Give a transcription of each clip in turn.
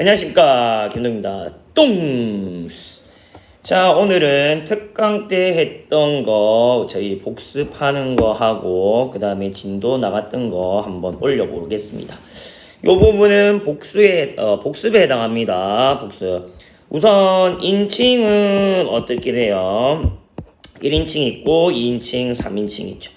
안녕하십니까, 김동입니다. 똥스. 자, 오늘은 특강 때 했던 거 저희 복습하는 거 하고 그 다음에 진도 나갔던 거 한번 올려보겠습니다. 요 부분은 복습에 해당합니다. 복습. 우선 인칭은 어떻게 돼요? 1인칭 있고 2인칭, 3인칭 있죠.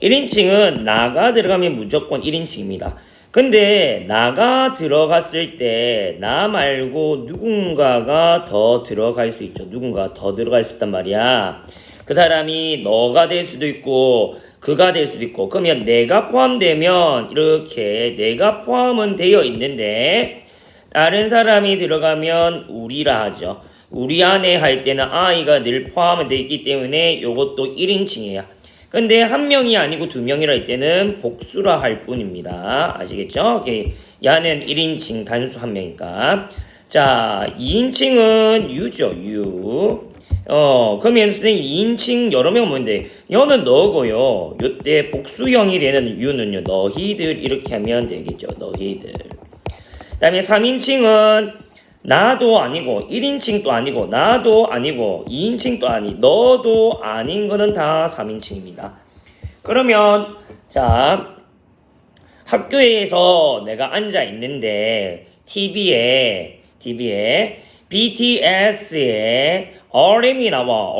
1인칭은 나가 들어가면 무조건 1인칭입니다. 근데 나가 들어갔을 때 나 말고 누군가가 더 들어갈 수 있죠. 누군가가 더 들어갈 수 있단 말이야. 그 사람이 너가 될 수도 있고 그가 될 수도 있고, 그러면 내가 포함되면 이렇게 내가 포함은 되어 있는데 다른 사람이 들어가면 우리라 하죠. 우리 안에 할 때는 I가 늘 포함은 되어 있기 때문에 요것도 1인칭이에요. 근데 한 명이 아니고 두 명이라 할 때는 복수라 할 뿐입니다. 아시겠죠? 야는 1인칭 단수 한 명이니까. 자, 2인칭은 유죠, 유. 그러면 선생님 2인칭 여러 명 뭔데? 여는 너고요. 요때 복수형이 되는 유는요, 너희들 이렇게 하면 되겠죠. 너희들. 그 다음에 3인칭은 나도 아니고 1인칭도 아니고 나도 아니고 2인칭도 아니 너도 아닌 거는 다 3인칭입니다. 그러면 자, 학교에서 내가 앉아 있는데 TV에 BTS의 RM이 나와.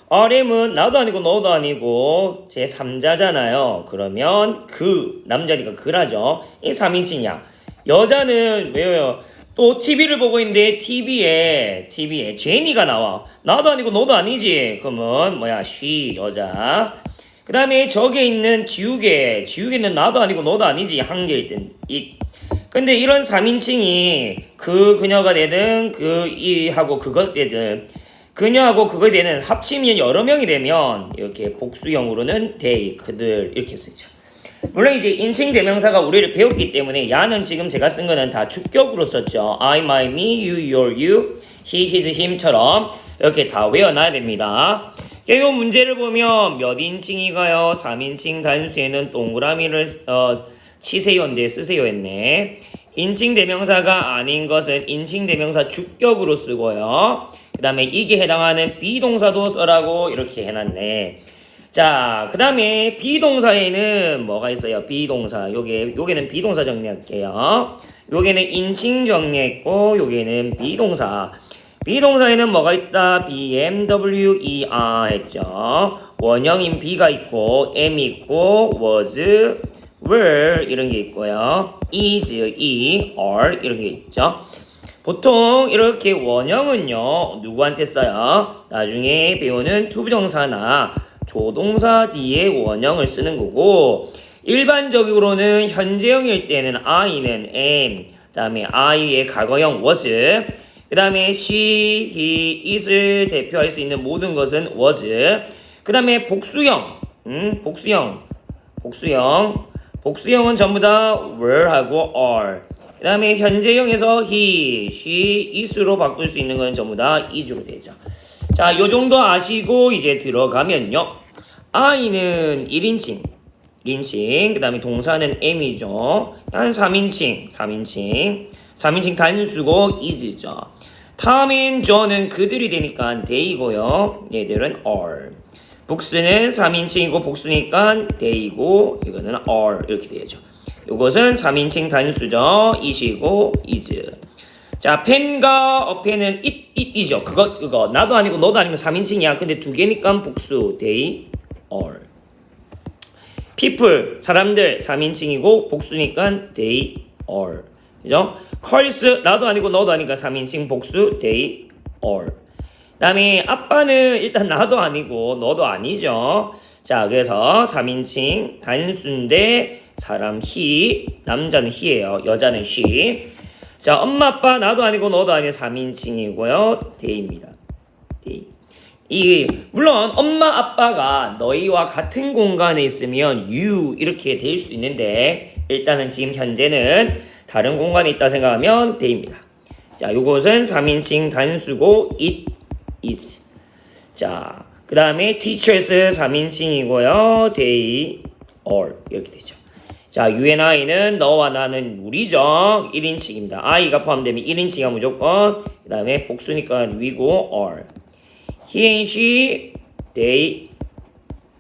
RM은 나도 아니고 너도 아니고 제 3자잖아요. 그러면 그 남자니까 그라죠. 이 3인칭이야. 여자는 왜요? 또 TV를 보고 있는데 TV에 제니가 나와. 나도 아니고 너도 아니지. 그러면 뭐야? she 여자. 그 다음에 저게 있는 지우개는 나도 아니고 너도 아니지. 한개일 땐 it. 근데 이런 3인칭이 그녀가 되든 이하고 그것 되든 그녀하고 그거 되는 합치면 여러 명이 되면 이렇게 복수형으로는 they 그들 이렇게 쓰죠. 물론 이제 인칭 대명사가 우리를 배웠기 때문에 야는 지금 제가 쓴 거는 다 주격으로 썼죠. I, my, me, you, your, you, he, his, him처럼 이렇게 다 외워놔야 됩니다. 이 문제를 보면 몇 인칭이가요? 3인칭 단수에는 동그라미를 치세요인데 쓰세요 했네. 인칭 대명사가 아닌 것은 인칭 대명사 주격으로 쓰고요. 그 다음에 이게 해당하는 비동사도 써라고 이렇게 해놨네. 자, 그 다음에 비동사에는 뭐가 있어요? 비동사. 요게는 비동사 정리할게요. 요게는 인칭 정리했고, 요게는 비동사. 비동사에는 뭐가 있다? BMW, ER 했죠. 원형인 B가 있고, M이 있고, was, were 이런 게 있고요. is, E, are 이런 게 있죠. 보통 이렇게 원형은요, 누구한테 써요? 나중에 배우는 투부정사나 조동사 뒤에 원형을 쓰는 거고, 일반적으로는 현재형일 때는 I는 am, 그 다음에 I의 과거형 was, 그 다음에 she, he, it을 대표할 수 있는 모든 것은 was, 그 다음에 복수형, 복수형은 전부 다 were하고 are, 그 다음에 현재형에서 he, she, it으로 바꿀 수 있는 건 전부 다 is로 되죠. 자, 요 정도 아시고 이제 들어가면요. I는 1인칭, 그 다음에 동사는 M이죠. 한 3인칭 단수고 is죠. Tom and John은 그들이 되니까 they이고요. 얘들은 are. 복수는 3인칭이고 복수니까 they이고 이거는 are 이렇게 되죠. 이것은 3인칭 단수죠. it이고 is. 자, 펜과 어펜은 it이죠. 그거 나도 아니고 너도 아니면 3인칭이야. 근데 두 개니까 복수 they are. people 사람들 3인칭이고 복수니까 they are. 그죠? curse 나도 아니고 너도 아니까 3인칭 복수 they are. 그다음에 아빠는 일단 나도 아니고 너도 아니죠. 자, 그래서 3인칭 단수인데 사람 he, 남자는 he예요. 여자는 she. 자, 엄마 아빠 나도 아니고 너도 아니고 3인칭이고요. they입니다. they. 물론 엄마 아빠가 너희와 같은 공간에 있으면 you 이렇게 될 수 있는데 일단은 지금 현재는 다른 공간에 있다 생각하면 they입니다. 자, 요것은 3인칭 단수고 it is. 자, 그 다음에 teachers 3인칭이고요. they are 이렇게 되죠. 자, you and I는 너와 나는 우리죠. 1인칭입니다. I가 포함되면 1인칭이야 무조건. 그 다음에 복수니까 we고 are. He and she, they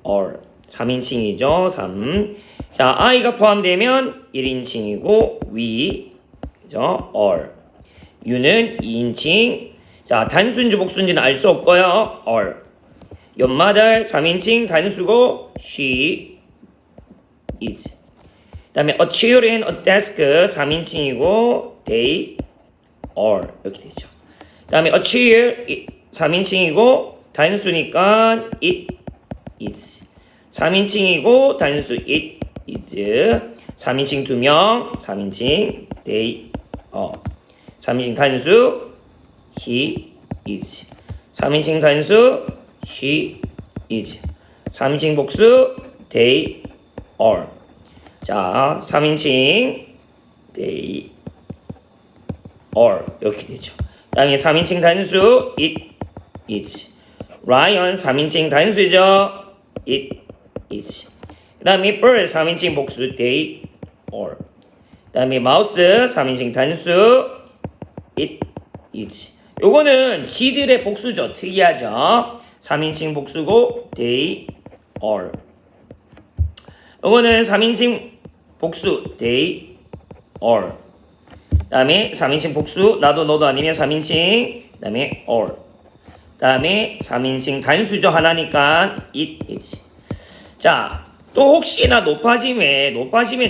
are. 3인칭이죠. 3. 자, I가 포함되면 1인칭이고 we, 그죠? are. you는 2인칭. 자, 단수인지 복수인지는 알 수 없고요. are. 연마달 3인칭 단수고 she is. 그 다음에 a chair and a desk 3인칭이고 they are 이렇게 되죠. 그 다음에 a chair 3인칭이고 단수니까 it is. 3인칭이고 단수 it is. 3인칭 2명 3인칭 they are. 3인칭 단수 he is. 3인칭 단수 she is. 3인칭 복수 they are. 자, 3인칭 they are 이렇게 되죠. 그 다음에 3인칭 단수 it is. Ryan 3인칭 단수죠. it is. 그 다음에 bird 3인칭 복수 they are. 그 다음에 mouse 3인칭 단수 it is. 요거는 지들의 복수죠. 특이하죠. 3인칭 복수고 they are. 요거는 3인칭 복수 they are. 그 다음에 3인칭 복수 나도 너도 아니면 3인칭 그 다음에 are. 그 다음에 3인칭 단수죠. 하나니까 it is. 자, 또 혹시나 높아짐에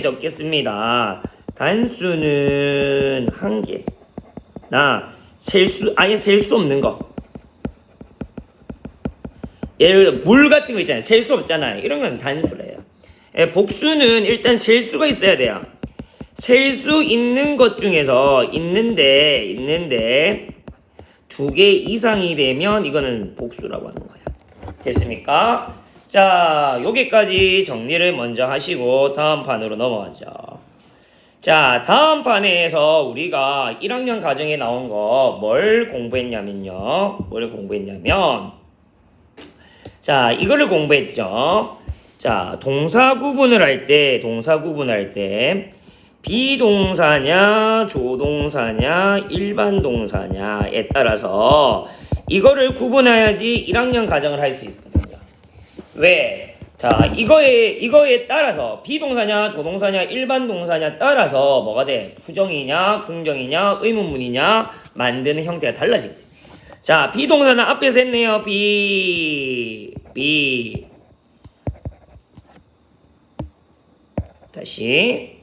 적겠습니다. 단수는 한 개. 아예 셀 수 없는 거. 예를 들어 물 같은 거 있잖아요. 셀 수 없잖아요. 이런 건 단수래요. 복수는 일단 셀 수가 있어야 돼요. 셀 수 있는 것 중에서 있는데 2개 이상이 되면 이거는 복수라고 하는 거야. 됐습니까? 자, 여기까지 정리를 먼저 하시고 다음 판으로 넘어가죠. 자, 다음 판에서 우리가 1학년 가정에 나온 거 뭘 공부했냐면요. 자, 이거를 공부했죠. 자, 동사 구분을 할 때 비동사냐, 조동사냐, 일반 동사냐에 따라서 이거를 구분해야지 1학년 가정을 할 수 있거든요. 왜? 자, 이거에 따라서 비동사냐, 조동사냐, 일반 동사냐 따라서 뭐가 돼? 부정이냐, 긍정이냐, 의문문이냐 만드는 형태가 달라지거든. 자, 비동사는 앞에서 했네요. 다시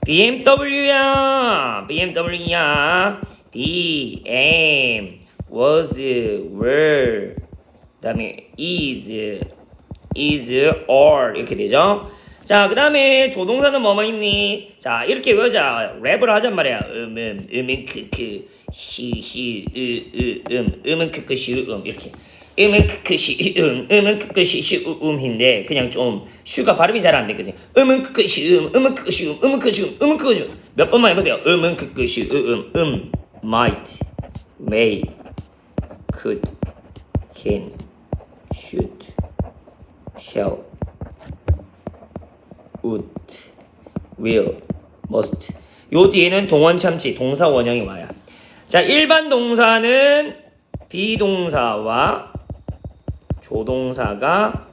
BMW야. BM was, were, 그 다음에 is, are 이렇게 되죠. 자, 그 다음에 조동사는 뭐뭐 있니? 자, 이렇게 외우자. 랩을 하잔 말이야. 음은 크크 시 음은 크크 시 이렇게. 음은 크크 시 음은 크크 시 인데 그냥 좀 슈가 발음이 잘 안 되거든요. 음은 크크 시 음은 크크 시 음은 크크 시 음은 크크 시 몇 번만 해보세요. 음은 크크 시 might, may, could, can, should, shall, would, will, must. 요 뒤에는 동원 참치 동사 원형이 와요. 자, 일반 동사는 비동사와 조동사가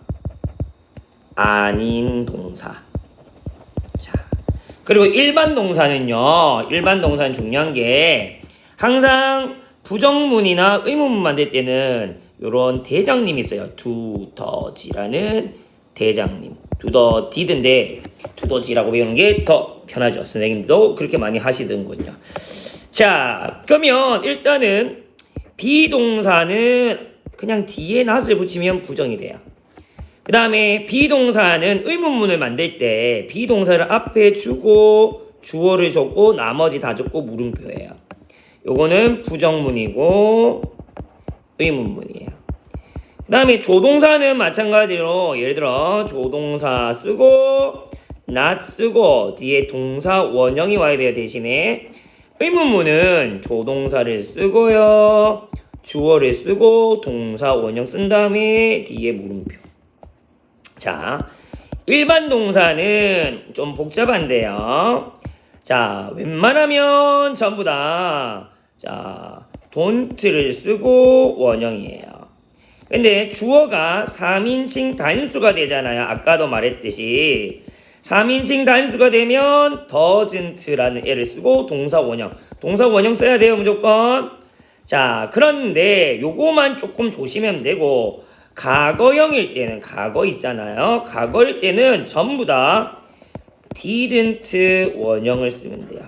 아닌 동사. 자, 그리고 일반 동사는 중요한 게 항상 부정문이나 의문문 만들 때는 요런 대장님이 있어요. 두더지라는 대장님. 두더디든데 두더지라고 배우는 게 더 편하죠. 선생님도 그렇게 많이 하시던군요. 자, 그러면 일단은 비동사는 그냥 뒤에 not을 붙이면 부정이 돼요. 그 다음에 비동사는 의문문을 만들 때 비동사를 앞에 주고 주어를 줬고 나머지 다 줬고 물음표예요. 요거는 부정문이고 의문문이에요. 그 다음에 조동사는 마찬가지로 예를 들어 조동사 쓰고 not 쓰고 뒤에 동사 원형이 와야 돼요. 대신에 의문문은 조동사를 쓰고요. 주어를 쓰고 동사 원형 쓴 다음에 뒤에 물음표. 자, 일반 동사는 좀 복잡한데요. 자, 웬만하면 전부 다 자, don't를 쓰고 원형이에요. 근데 주어가 3인칭 단수가 되잖아요. 아까도 말했듯이 3인칭 단수가 되면 doesn't라는 애를 쓰고 동사 원형. 동사 원형 써야 돼요, 무조건. 자, 그런데 요거만 조금 조심하면 되고 과거형일 때는 과거 있잖아요. 과거일 때는 전부 다 didn't 원형을 쓰면 돼요.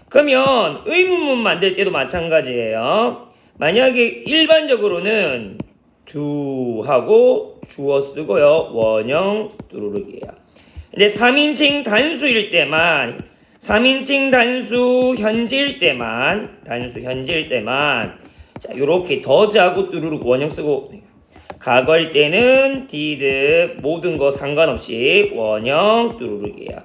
그러면 의문문 만들 때도 마찬가지예요. 만약에 일반적으로는 do 하고 주어 쓰고요. 원형 뚜루룩이에요. 근데 3인칭 단수일 때만 3인칭 단수 현재일 때만 자, 요렇게 does하고 뚜루룩 원형 쓰고 과거일 때는 did 모든 거 상관없이 원형 뚜루룩이에요.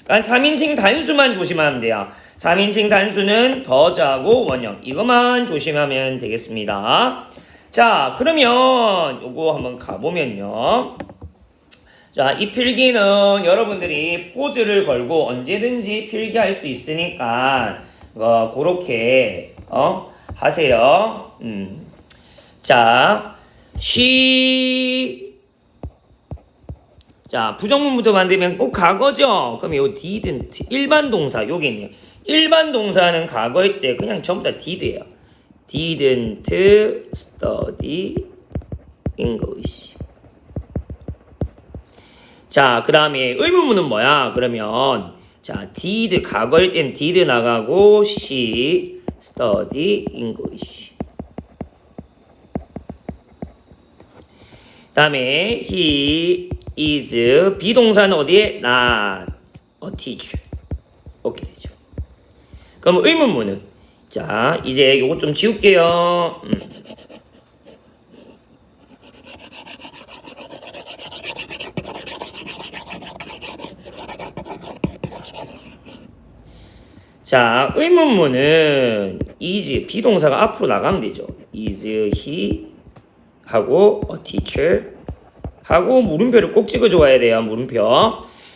그러니까 3인칭 단수만 조심하면 돼요. 3인칭 단수는 does하고 원형 이것만 조심하면 되겠습니다. 자, 그러면 요거 한번 가보면요. 자, 이 필기는 여러분들이 포즈를 걸고 언제든지 필기할 수 있으니까 그렇게 하세요. 자, 자, 부정문부터 만들면 꼭 과거죠. 그럼 요 didn't 일반 동사 여기 있네요. 일반 동사는 과거일 때 그냥 전부 다 did예요. didn't study English. 자, 그 다음에 의문문은 뭐야? 그러면 자, did 과거일 땐 did 나가고 she study English. 그 다음에 he is 비동사는 어디에? not a teacher. 오케이 되죠. 그럼 의문문은 자, 이제 요거 좀 지울게요. 자, 의문문은 is 비동사가 앞으로 나가면 되죠. is he 하고 a teacher 하고 물음표를 꼭 찍어줘야 돼요. 물음표.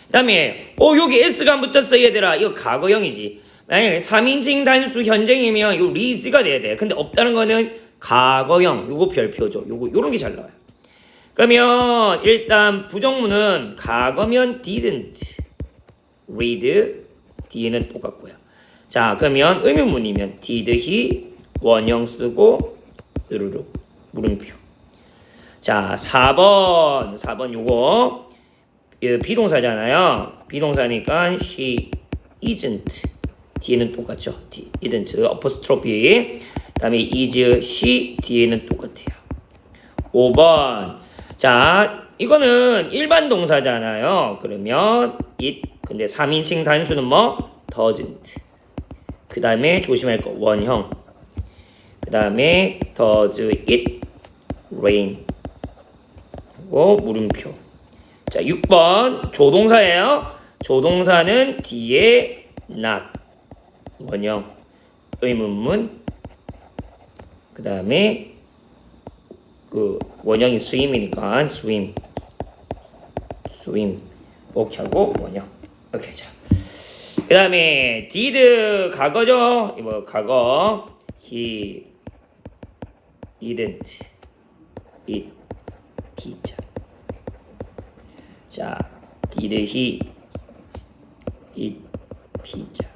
그 다음에 여기 s가 안 붙었어 얘들아. 이거 과거형이지. 만약에 3인칭 단수 현재이면 요 is가 돼야 돼. 근데 없다는 거는 과거형. 요거 별표죠. 요런 게 잘 나와요. 그러면 일단 부정문은 과거면 didn't read D는 똑같고요. 자, 그러면 의문문이면 did he 원형 쓰고 으르르 물음표. 자, 4번 요거 비동사잖아요. 비동사니까 she isn't D는 똑같죠. isn't 어퍼스트로피. 그다음에 is she D는 똑같아요. 5번. 자, 이거는 일반 동사잖아요. 그러면 it 근데 3인칭 단수는 뭐? doesn't. 그 다음에 조심할 거 원형. 그 다음에 does it rain 하고 물음표. 자, 6번 조동사예요. 조동사는 뒤에 not 원형 의문문. 그 다음에 그 원형이 swim이니까 swim 오케이 하고 원형. 오케이. 자, 그 다음에 did 과거죠. 이거 과거. he didn't eat pizza. 자, did he eat pizza?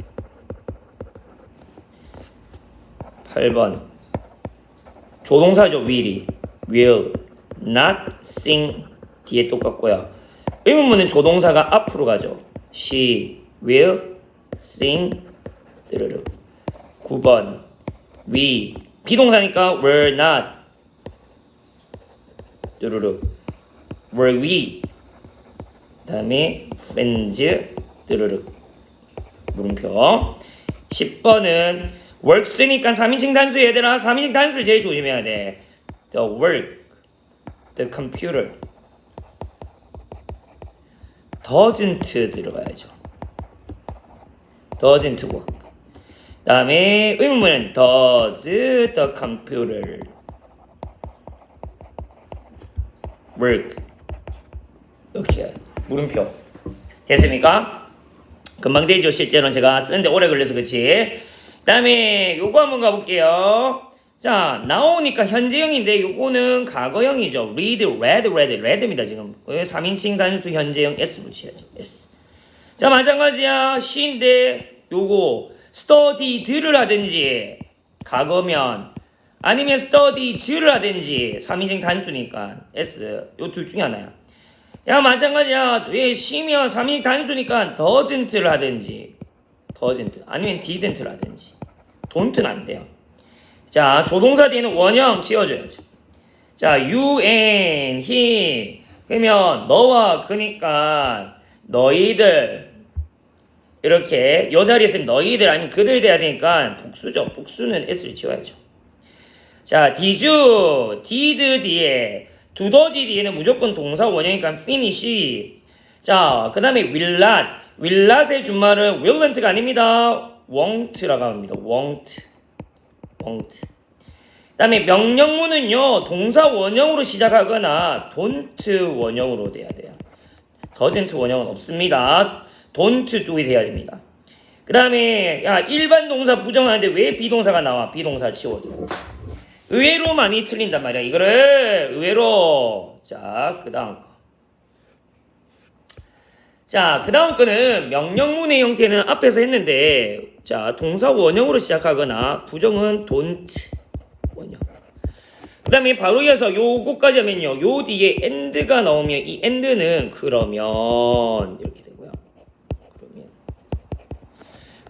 8번 조동사죠. will not sing 뒤에 똑같고요. 의문문은 조동사가 앞으로 가죠. she will sing. 9번 we 비동사니까 were not. were we. 다음에 friends. 물음표. 10번은 works니까 3인칭 단수 얘들아. 3인칭 단수 제일 조심해야 돼. the work, the computer. doesn't 들어가야죠. doesn't work. 다음에 의문문은 does the computer work? 이렇게 물음표. 됐습니까? 금방 되죠. 실제로는 제가 쓰는데 오래 걸려서 그렇지. 그 다음에 요거 한번 가볼게요. 자, 나오니까 현재형인데 요거는 과거형이죠. read입니다. 지금 3인칭 단수 현재형 S 붙여야지. S. 자, 마찬가지야. she인데 요거 studied를 하든지 과거면 아니면 studies를 하든지 3인칭 단수니까 S. 요 둘 중에 하나야. 야, 마찬가지야. 왜 she면 3인칭 단수니까 doesn't를 하든지 doesn't 아니면 didn't를 하든지 don't는 안 돼요. 자, 조동사 뒤에는 원형 지어줘야죠. 자, you and he. 그러면 너와 그니까 너희들. 이렇게 요 자리에 있으면 너희들 아니면 그들 돼야 되니까 복수죠. 복수는 S를 지워야죠. 자, did 뒤에 두더지 뒤에는 무조건 동사 원형이니까 finish. 자, 그 다음에 will not의 준말은 willn't가 아닙니다. won't라고 합니다. won't. 그 다음에 명령문은요 동사 원형으로 시작하거나 don't 원형으로 돼야 돼요. doesn't 원형은 없습니다. don't do이 돼야 됩니다. 그 다음에 야 일반 동사 부정하는데 왜 비동사가 나와? 비동사 지워줘야지. 의외로 많이 틀린단 말이야. 이거를 의외로. 자, 그 다음 거. 자, 그 다음 거는 명령문의 형태는 앞에서 했는데, 자, 동사 원형으로 시작하거나 부정은 don't 원형. 그 다음에 바로 이어서 요거까지 하면요, 요 뒤에 and가 나오면 이 and는 그러면 이렇게 되고요. 그러면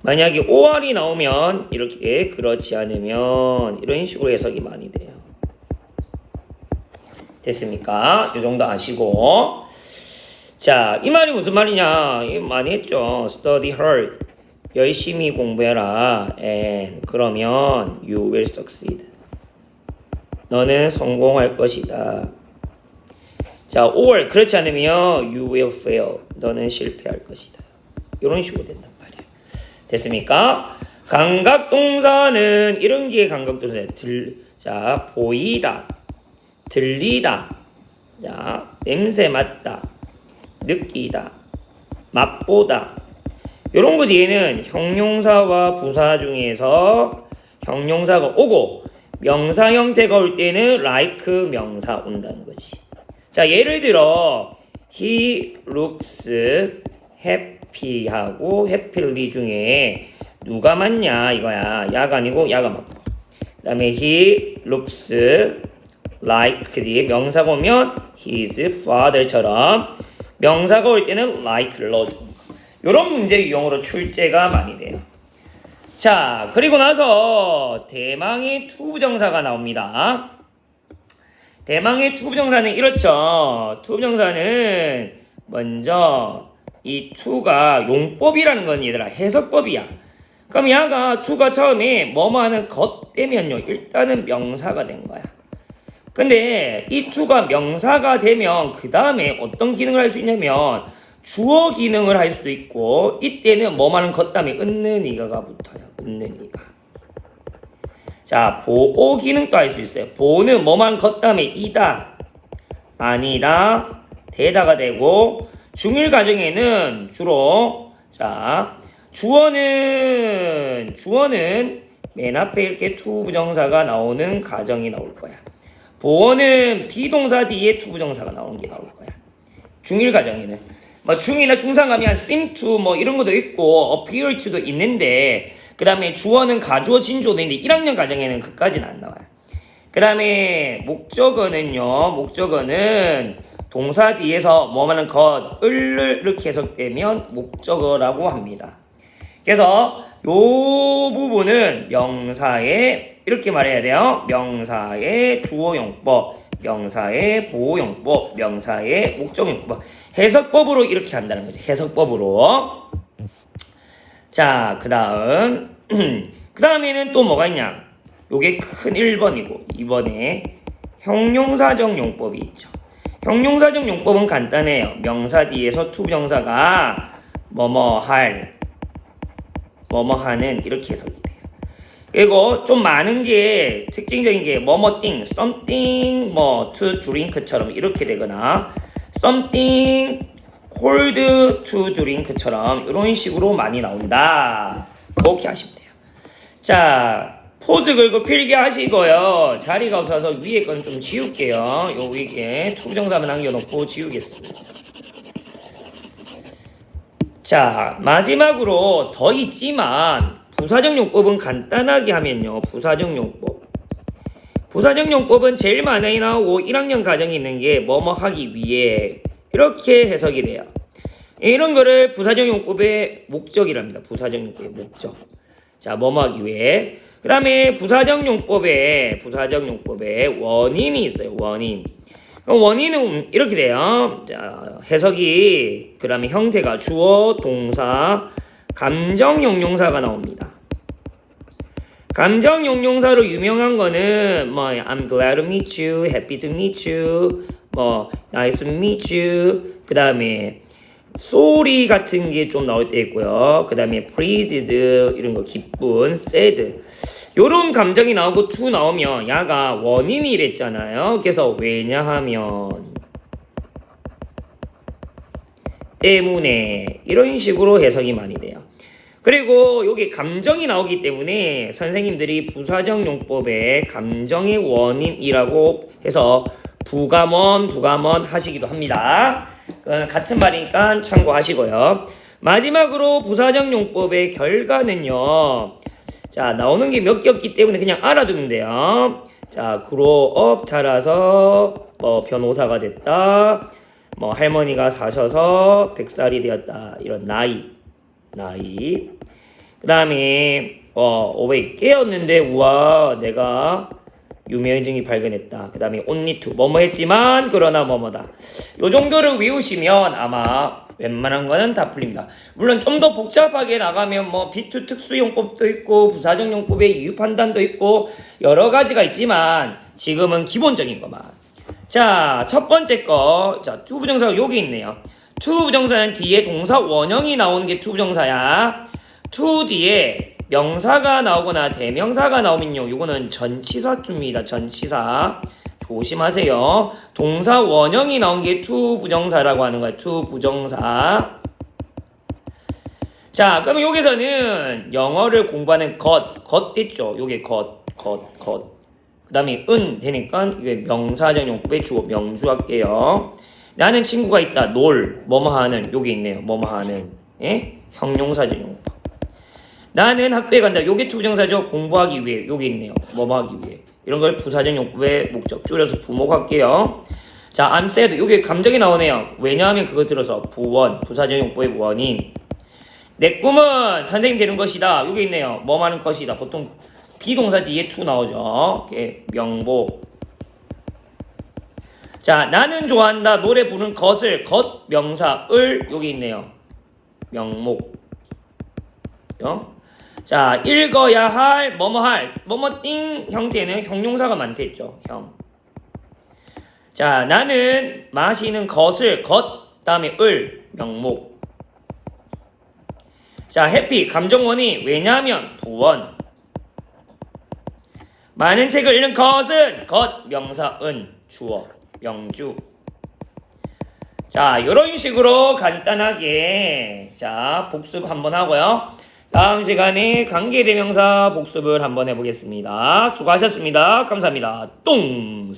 만약에 or이 나오면 이렇게, 그렇지 않으면 이런 식으로 해석이 많이 돼요. 됐습니까? 요 정도 아시고. 자, 이 말이 무슨 말이냐? 이거 많이 했죠. Study hard. 열심히 공부해라. And 그러면 you will succeed. 너는 성공할 것이다. 자, or 그렇지 않으면 you will fail. 너는 실패할 것이다. 이런 식으로 된단 말이에요. 됐습니까? 감각동사는 이런 게 감각동사예요. 자, 보이다, 들리다, 자, 냄새 맡다, 느끼다, 맛보다. 요런 거 뒤에는 형용사와 부사 중에서 형용사가 오고 명사 형태가 올 때는 like 명사 온다는 거지. 자, 예를 들어 he looks happy 하고 happily 중에 누가 맞냐 이거야. 야가 아니고 야가 맞고. 그 다음에 he looks like 뒤에 명사가 오면 his father처럼 명사가 올 때는 like를 넣어주는 거. 이런 문제 유형으로 출제가 많이 돼요. 자, 그리고 나서 대망의 투부정사가 나옵니다. 대망의 투부정사는 이렇죠. 투부정사는 먼저 이 투가 용법이라는 건 얘들아 해석법이야. 그럼 야가 투가 처음에 뭐뭐 하는 것 되면요 일단은 명사가 된 거야. 근데 이 to가 명사가 되면 그 다음에 어떤 기능을 할 수 있냐면 주어 기능을 할 수도 있고 이때는 뭐만한 것 다음에 있는 이가가 붙어요. 있는 이가. 자, 보호 기능도 할 수 있어요. 보호는 뭐만한 것 다음에 이다, 아니다, 되다가 되고 중일 가정에는 주로 자 주어는 맨 앞에 이렇게 to 부정사가 나오는 가정이 나올 거야. 보어는 비동사 뒤에 투부정사가 나오는 게 나올 거야. 중일 가정에는 뭐 중이나 중상하면 seem to 뭐 이런 것도 있고 appear to도 있는데 그 다음에 주어는 가주어 진주어도 있는데 1학년 가정에는 그까지는 안 나와요. 그 다음에 목적어는 동사 뒤에서 뭐하는 것을 이렇게 해석되면 목적어라고 합니다. 그래서 요 부분은 명사의 이렇게 말해야 돼요. 명사의 주어용법, 명사의 보호용법, 명사의 목적용법. 해석법으로 이렇게 한다는 거죠. 해석법으로. 자, 그 다음에는 또 뭐가 있냐? 요게 큰 1번이고 2번에 형용사적 용법이 있죠. 형용사적 용법은 간단해요. 명사 뒤에서 투부정사가 뭐뭐할, 뭐뭐하는 이렇게 해석이 돼요. 그리고 좀 많은 게 특징적인 게 뭐뭐띵, something, 뭐 to drink처럼 이렇게 되거나 something cold to drink처럼 이런 식으로 많이 나온다. 그렇게 하시면 돼요. 자, 포즈 걸고 필기 하시고요. 자리가 없어서 위에 건 좀 지울게요. 요 위에 투부정사만 남겨놓고 지우겠습니다. 자, 마지막으로 더 있지만 부사적 용법은 간단하게 하면요. 부사적 용법. 부사적 용법은 제일 많이 나오고 1학년 과정에 있는 게 뭐뭐 하기 위해 이렇게 해석이 돼요. 이런 거를 부사적 용법의 목적이랍니다. 부사적 용법의 목적. 자, 뭐뭐 하기 위해. 그 다음에 부사적 용법에 원인이 있어요. 원인. 원인은 이렇게 돼요. 자, 해석이 그 다음에 형태가 주어, 동사, 감정 형용사가 나옵니다. 감정 형용사로 유명한 거는 뭐 I'm glad to meet you, happy to meet you, 뭐 nice to meet you. 그 다음에 sorry 같은 게 좀 나올 때 있고요. 그 다음에 pleased 이런 거 기쁜, sad 요런 감정이 나오고 to 나오면 야가 원인이랬잖아요. 그래서 왜냐하면 때문에 이런 식으로 해석이 많이 돼요. 그리고 여기 감정이 나오기 때문에 선생님들이 부사적 용법에 감정의 원인이라고 해서 부감원 하시기도 합니다. 같은 말이니까 참고하시고요. 마지막으로 부사적 용법의 결과는요. 자, 나오는 게 몇 개 없기 때문에 그냥 알아두면 돼요. 자, grow up 자라서 뭐 변호사가 됐다. 뭐 할머니가 사셔서 100살이 되었다. 이런 나이. 그 다음에 왜 깨었는데 우와 내가 유명해증이 발견했다. 그 다음에 only to 뭐뭐 했지만 그러나 뭐뭐다. 요 정도를 외우시면 아마 웬만한 거는 다 풀립니다. 물론 좀 더 복잡하게 나가면 뭐 비투 특수용법도 있고 부사적 용법의 이유 판단도 있고 여러 가지가 있지만 지금은 기본적인 것만. 자, 첫 번째 거. 자, to 부정사가 여기 있네요. to 부정사는 뒤에 동사 원형이 나오는 게 to 부정사야. to 뒤에 명사가 나오거나 대명사가 나오면요. 이거는 전치사 to입니다. 전치사. 조심하세요. 동사 원형이 나온 게 to 부정사라고 하는 거예요. to 부정사. 자, 그러면 여기서는 영어를 공부하는 것 있죠. 요게 것. 그 다음에 되니까 이게 명사적 용법의 주어 명주 할게요. 나는 친구가 있다. 뭐뭐 하는. 여기 있네요. 뭐뭐 하는. 예? 형용사적 용법. 나는 학교에 간다. 요게 투부정사죠. 공부하기 위해. 여기 있네요. 뭐뭐 하기 위해. 이런 걸 부사적 용법의 목적 줄여서 부목할게요. 자, I'm sad. 요게 감정이 나오네요. 왜냐하면 그거 들어서 부사적 용법의 원인. 내 꿈은 선생님 되는 것이다. 요게 있네요. 뭐 하는 것이다. 보통 비동사 뒤에 to 나오죠. 이렇게 명복. 자, 나는 좋아한다. 노래 부르는 것을 명사을 여기 있네요. 명목. 자, 읽어야 할 뭐뭐 띵 형태는 형용사가 많겠죠. 형. 자, 나는 마시는 것을 다음에 명목. 자, 해피 감정원이 왜냐하면 부원. 많은 책을 읽는 것은 명사은 주어 명주. 자, 이런 식으로 간단하게 자 복습 한번 하고요. 다음 시간에 관계대명사 복습을 한번 해보겠습니다. 수고하셨습니다. 감사합니다. 똥.